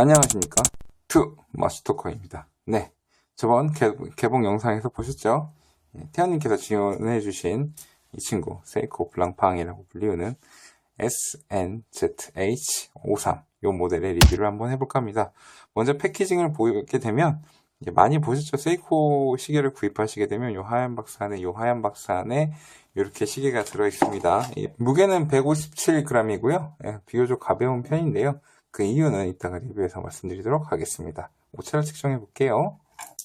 안녕하십니까, 투 마스터커입니다. 네, 저번 개봉 영상에서 보셨죠? 태연님께서 지원해주신 이 친구 세이코 블랑팡이라고 불리우는 SNZH53 이 모델의 리뷰를 한번 해볼까 합니다. 먼저 패키징을 보게 되면 많이 보셨죠? 세이코 시계를 구입하시게 되면 요 하얀 박스 안에 이렇게 시계가 들어있습니다. 무게는 157g이고요. 비교적 가벼운 편인데요. 그 이유는 이따가 리뷰에서 말씀드리도록 하겠습니다. 오차를 측정해 볼게요.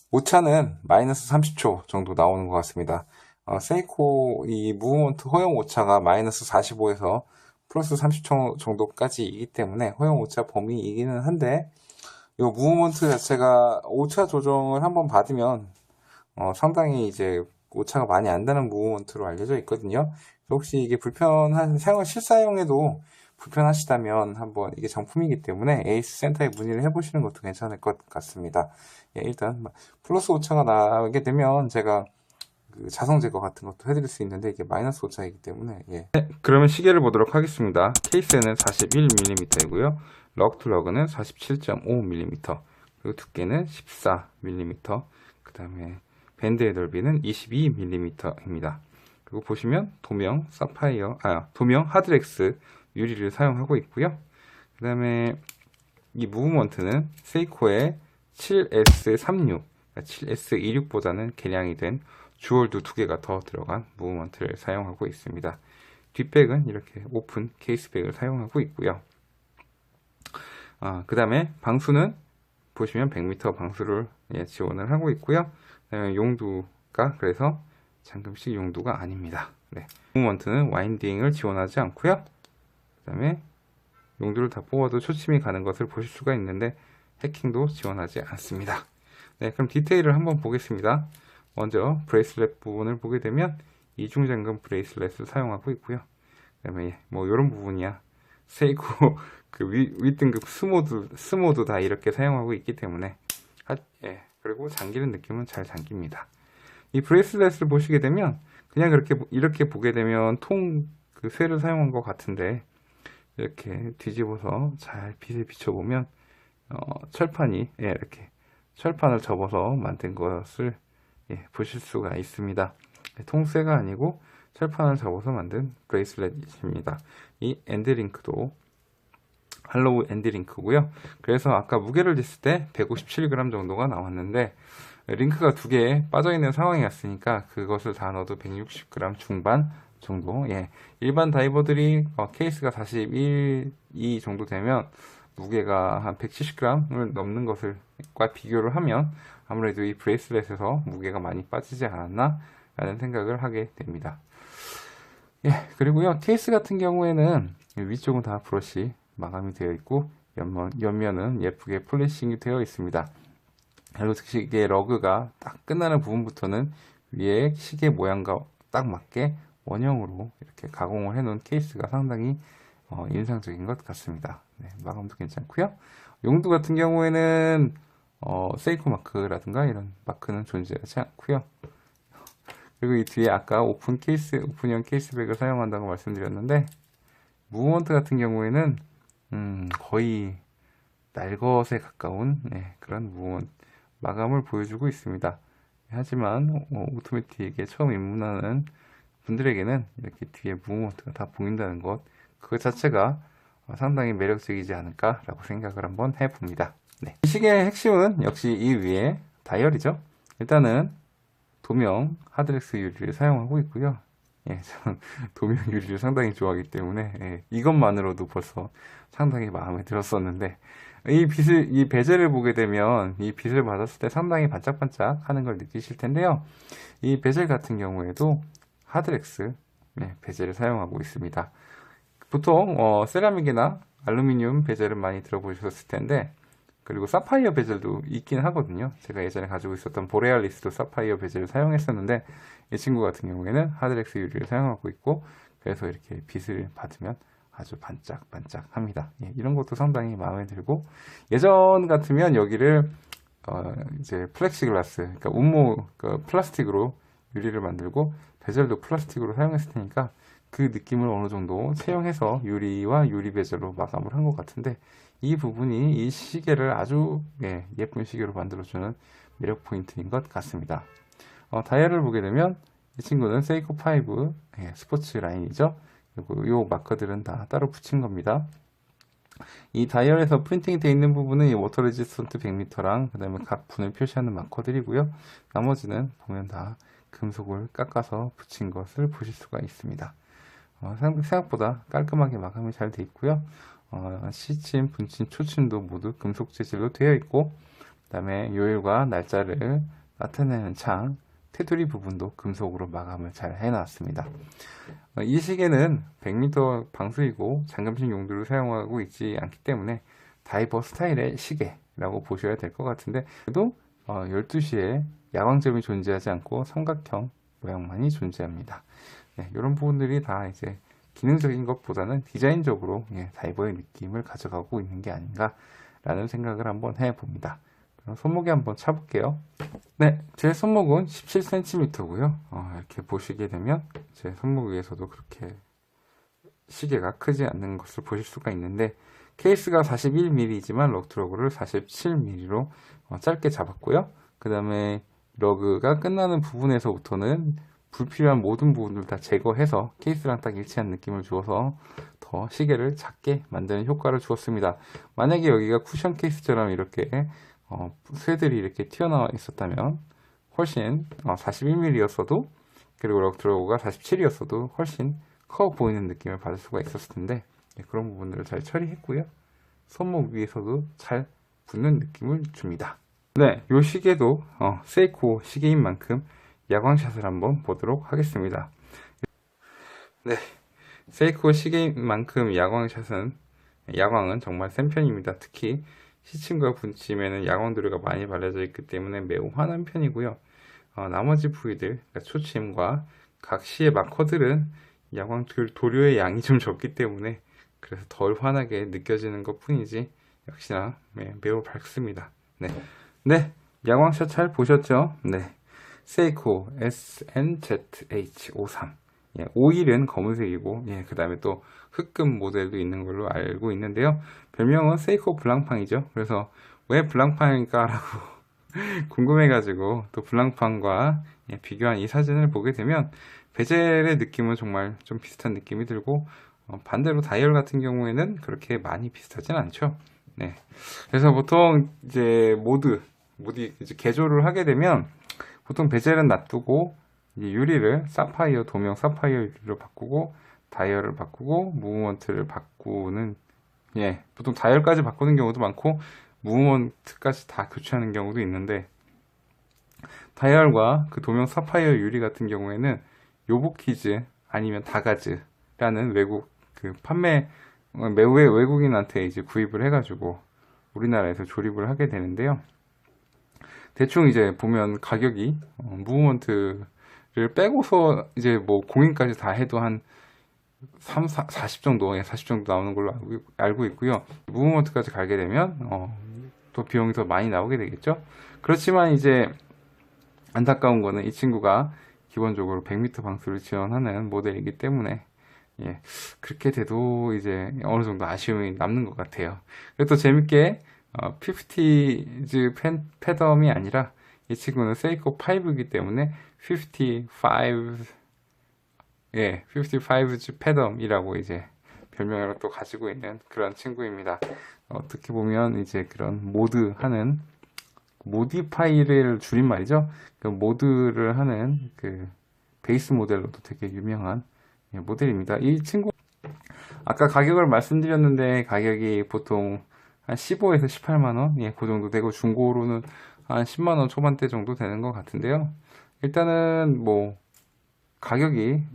오차는 마이너스 30초 정도 나오는 것 같습니다. 세이코 이 무브먼트 허용 오차가 마이너스 45에서 플러스 30초 정도까지이기 때문에 허용 오차 범위이기는 한데, 이 무브먼트 자체가 오차 조정을 한번 받으면 상당히 이제 오차가 많이 안 나는 무브먼트로 알려져 있거든요. 혹시 이게 불편한 실사용에도 불편하시다면 한번, 이게 정품이기 때문에 에이스 센터에 문의를 해보시는 것도 괜찮을 것 같습니다. 일단 플러스 오차가 나게 되면 제가 그 자성 제거 같은 것도 해드릴 수 있는데, 이게 마이너스 오차이기 때문에 그러면 시계를 보도록 하겠습니다. 케이스는 41mm이고요. 럭 투 럭은 47.5mm, 그리고 두께는 14mm, 그 다음에 밴드의 넓이는 22mm입니다. 그리고 보시면 도명 도명 하드렉스 유리를 사용하고 있고요. 그 다음에 이 무브먼트는 세이코의 7S36, 7S26보다는 개량이 된 주얼도 2개가 더 들어간 무브먼트를 사용하고 있습니다. 뒷백은 이렇게 오픈 케이스백을 사용하고 있고요. 그 다음에 방수는 보시면 100m 방수를 지원을 하고 있고요. 그다음에 용두가 그래서 잠금식 용두가 아닙니다. 무브먼트는 와인딩을 지원하지 않고요. 그 다음에 용두를 다 뽑아도 초침이 가는 것을 보실 수가 있는데 해킹도 지원하지 않습니다. 그럼 디테일을 한번 보겠습니다. 먼저 브레이슬렛 부분을 보게 되면 이중 잠금 브레이슬렛을 사용하고 있고요. 그 다음에 뭐 이런 부분이야 세이코 그 윗등급 스모도 다 이렇게 사용하고 있기 때문에 그리고 잠기는 느낌은 잘 잠깁니다. 이 브레이슬렛을 보시게 되면 그냥 이렇게 보게 되면 그 쇠를 사용한 것 같은데, 이렇게 뒤집어서 잘 빛에 비춰보면 철판이 이렇게 철판을 접어서 만든 것을 보실 수가 있습니다. 통쇠가 아니고 철판을 접어서 만든 브레이슬렛입니다. 이 엔드링크도 할로우 엔드링크고요. 그래서 아까 무게를 쟀을 때 157g 정도가 나왔는데, 링크가 2개 빠져있는 상황이었으니까 그것을 다 넣어도 160g 중반 정도. 일반 다이버들이 케이스가 41, 2 정도 되면 무게가 한 170g을 넘는 것과 비교를 하면 아무래도 이 브레이슬렛에서 무게가 많이 빠지지 않았나 라는 생각을 하게 됩니다. 그리고요, 케이스 같은 경우에는 위쪽은 다 브러쉬 마감이 되어 있고 옆면은 예쁘게 폴리싱이 되어 있습니다. 그리고 시계 러그가 딱 끝나는 부분부터는 위에 시계 모양과 딱 맞게 원형으로 이렇게 가공을 해 놓은 케이스가 상당히 인상적인 것 같습니다. 마감도 괜찮고요. 용두 같은 경우에는 세이코 마크라든가 이런 마크는 존재하지 않고요. 그리고 이 뒤에 아까 오픈형 케이스백을 사용한다고 말씀드렸는데, 무브먼트 같은 경우에는 거의 날것에 가까운 그런 무브먼트 마감을 보여주고 있습니다. 하지만 오토매틱에 처음 입문하는 분들에게는 이렇게 뒤에 무브먼트가 다 보인다는 것, 그 자체가 상당히 매력적이지 않을까 라고 생각을 한번 해봅니다. 이 시계의 핵심은 역시 이 위에 다이얼이죠. 일단은 도명 하드렉스 유리를 사용하고 있고요. 저는 도명 유리를 상당히 좋아하기 때문에 이것만으로도 벌써 상당히 마음에 들었었는데, 이 베젤을 보게 되면 이 빛을 받았을 때 상당히 반짝반짝 하는 걸 느끼실 텐데요. 이 베젤 같은 경우에도 하드렉스 베젤을 사용하고 있습니다. 보통 세라믹이나 알루미늄 베젤은 많이 들어보셨을 텐데, 그리고 사파이어 베젤도 있긴 하거든요. 제가 예전에 가지고 있었던 보레알리스도 사파이어 베젤을 사용했었는데, 이 친구 같은 경우에는 하드렉스 유리를 사용하고 있고, 그래서 이렇게 빛을 받으면 아주 반짝반짝합니다. 이런 것도 상당히 마음에 들고, 예전 같으면 여기를 이제 플렉시글라스, 그러니까 플라스틱으로 유리를 만들고 베젤도 플라스틱으로 사용했을 테니까 그 느낌을 어느 정도 채용해서 유리와 유리 베젤로 마감을 한 것 같은데, 이 부분이 이 시계를 아주 예쁜 시계로 만들어주는 매력 포인트인 것 같습니다. 다이얼을 보게 되면 이 친구는 세이코 5 스포츠 라인이죠. 그리고 요 마커들은 다 따로 붙인 겁니다. 이 다이얼에서 프린팅이 되어 있는 부분은 이 워터 레지스턴트 100m랑 그 다음에 각 분을 표시하는 마커들이고요. 나머지는 보면 다 금속을 깎아서 붙인 것을 보실 수가 있습니다. 생각보다 깔끔하게 마감이 잘 되어 있고요. 시침, 분침, 초침도 모두 금속 재질로 되어 있고, 그 다음에 요일과 날짜를 나타내는 창, 테두리 부분도 금속으로 마감을 잘 해놨습니다. 이 시계는 100m 방수이고 잠금식 용도로 사용하고 있지 않기 때문에 다이버 스타일의 시계라고 보셔야 될 것 같은데, 그래도 12시에 야광점이 존재하지 않고 삼각형 모양만이 존재합니다. 이런 부분들이 다 이제 기능적인 것보다는 디자인적으로 다이버의 느낌을 가져가고 있는 게 아닌가 라는 생각을 한번 해봅니다. 손목에 한번 차볼게요. 네, 제 손목은 17cm고요. 이렇게 보시게 되면 제 손목 위에서도 그렇게 시계가 크지 않는 것을 보실 수가 있는데, 케이스가 41mm이지만 럭트러그를 47mm로 짧게 잡았고요. 그 다음에 러그가 끝나는 부분에서부터는 불필요한 모든 부분을 다 제거해서 케이스랑 딱 일치한 느낌을 주어서 더 시계를 작게 만드는 효과를 주었습니다. 만약에 여기가 쿠션 케이스처럼 이렇게 쇠들이 이렇게 튀어나와 있었다면 훨씬 41mm였어도, 그리고 럭트러그가 47이었어도 훨씬 커 보이는 느낌을 받을 수가 있었을 텐데, 그런 부분들을 잘 처리했고요. 손목 위에서도 잘 붙는 느낌을 줍니다. 네, 이 시계도 세이코 시계인 만큼 야광샷을 한번 보도록 하겠습니다. 네, 세이코 시계인 만큼 야광은 정말 센 편입니다. 특히 시침과 분침에는 야광 도료가 많이 발라져 있기 때문에 매우 환한 편이고요. 나머지 부위들, 그러니까 초침과 각 시의 마커들은 야광 도료의 양이 좀 적기 때문에 그래서 덜 환하게 느껴지는 것 뿐이지 역시나 매우 밝습니다. 네, 야광샷 잘 보셨죠? 네, 세이코 SNZH53. 5일은 검은색이고, 그 다음에 또 흑금 모델도 있는 걸로 알고 있는데요. 별명은 세이코 블랑팡이죠. 그래서 왜 블랑팡일까 라고 궁금해가지고 또 블랑팡과 비교한 이 사진을 보게 되면 베젤의 느낌은 정말 좀 비슷한 느낌이 들고, 반대로 다이얼 같은 경우에는 그렇게 많이 비슷하진 않죠. 네, 그래서 보통 이제 이제 개조를 하게 되면 보통 베젤은 놔두고 이제 유리를 도명 사파이어 유리로 바꾸고 다이얼을 바꾸고 무브먼트를 바꾸는, 보통 다이얼까지 바꾸는 경우도 많고 무브먼트까지 다 교체하는 경우도 있는데, 다이얼과 그 도명 사파이어 유리 같은 경우에는 요보키즈 아니면 다가즈라는 외국 외국인한테 이제 구입을 해가지고 우리나라에서 조립을 하게 되는데요. 대충 이제 보면 가격이 무브먼트를 빼고서 이제 뭐 공인까지 다 해도 한 40 정도 나오는 걸로 알고 있고요. 무브먼트까지 가게 되면 또 비용이 더 많이 나오게 되겠죠. 그렇지만 이제 안타까운 거는 이 친구가 기본적으로 100m 방수를 지원하는 모델이기 때문에 그렇게 돼도 이제 어느 정도 아쉬움이 남는 것 같아요. 그리고 또 재밌게 50즈 패덤이 아니라 이 친구는 세이코 5이기 때문에 55즈 패덤이라고 이제 별명을 또 가지고 있는 그런 친구입니다. 어떻게 보면 이제 그런 모디파이를 줄임말이죠. 그 모드를 하는 그 베이스 모델로도 되게 유명한 모델입니다. 이 친구 아까 가격을 말씀드렸는데 가격이 보통 한 15에서 18만원 그 정도 되고, 중고로는 한 10만원 초반대 정도 되는 것 같은데요. 일단은 뭐 가격인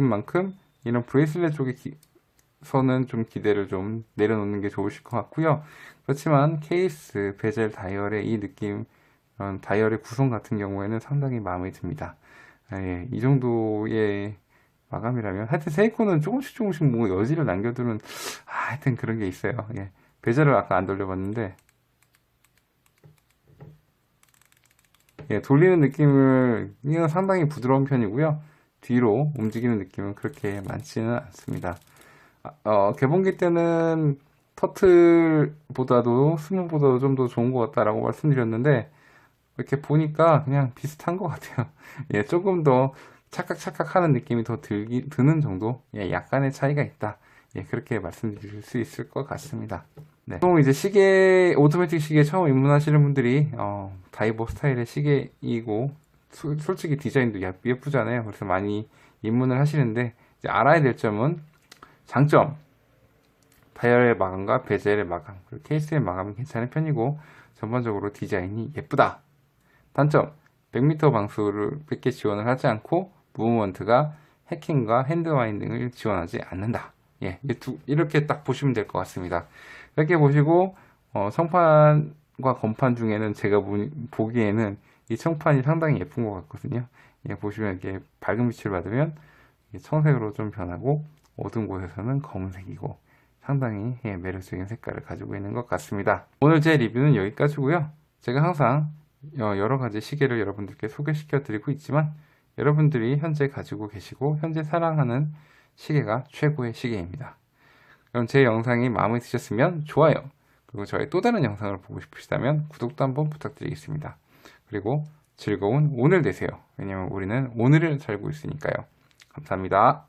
만큼 이런 브레이슬렛 쪽에서는 좀 기대를 좀 내려놓는 게 좋으실 것 같고요. 그렇지만 케이스, 베젤, 다이얼의 이 느낌, 다이얼의 구성 같은 경우에는 상당히 마음에 듭니다. 이 정도의 마감이라면, 하여튼 세이코는 조금씩 뭐 여지를 남겨두는 하여튼 그런 게 있어요. 베젤을 아까 안 돌려봤는데 돌리는 느낌은 상당히 부드러운 편이고요. 뒤로 움직이는 느낌은 그렇게 많지는 않습니다. 개봉기 때는 터틀보다도 스몰보다도 좀 더 좋은 것 같다라고 말씀드렸는데 이렇게 보니까 그냥 비슷한 것 같아요. 예, 조금 더 찰칵찰칵 하는 느낌이 더 드는 정도? 예, 약간의 차이가 있다. 예, 그렇게 말씀드릴 수 있을 것 같습니다. 네. 보통 이제 시계, 오토매틱 시계 처음 입문하시는 분들이, 다이버 스타일의 시계이고, 솔직히 디자인도 예쁘잖아요. 그래서 많이 입문을 하시는데, 이제 알아야 될 점은, 장점, 다이얼의 마감과 베젤의 마감, 그리고 케이스의 마감이 괜찮은 편이고, 전반적으로 디자인이 예쁘다. 단점, 100m 방수를 100개 지원을 하지 않고 무브먼트가 해킹과 핸드 와인딩을 지원하지 않는다. 예, 이렇게 딱 보시면 될 것 같습니다. 이렇게 보시고 성판과 건판 중에는 제가 보기에는 이 청판이 상당히 예쁜 것 같거든요. 예, 보시면 이렇게 밝은 빛을 받으면 청색으로 좀 변하고 어두운 곳에서는 검은색이고 상당히 매력적인 색깔을 가지고 있는 것 같습니다. 오늘 제 리뷰는 여기까지고요. 제가 항상 여러 가지 시계를 여러분들께 소개시켜 드리고 있지만 여러분들이 현재 가지고 계시고 현재 사랑하는 시계가 최고의 시계입니다. 그럼 제 영상이 마음에 드셨으면 좋아요, 그리고 저의 또 다른 영상을 보고 싶으시다면 구독도 한번 부탁드리겠습니다. 그리고 즐거운 오늘 되세요. 왜냐면 우리는 오늘을 살고 있으니까요. 감사합니다.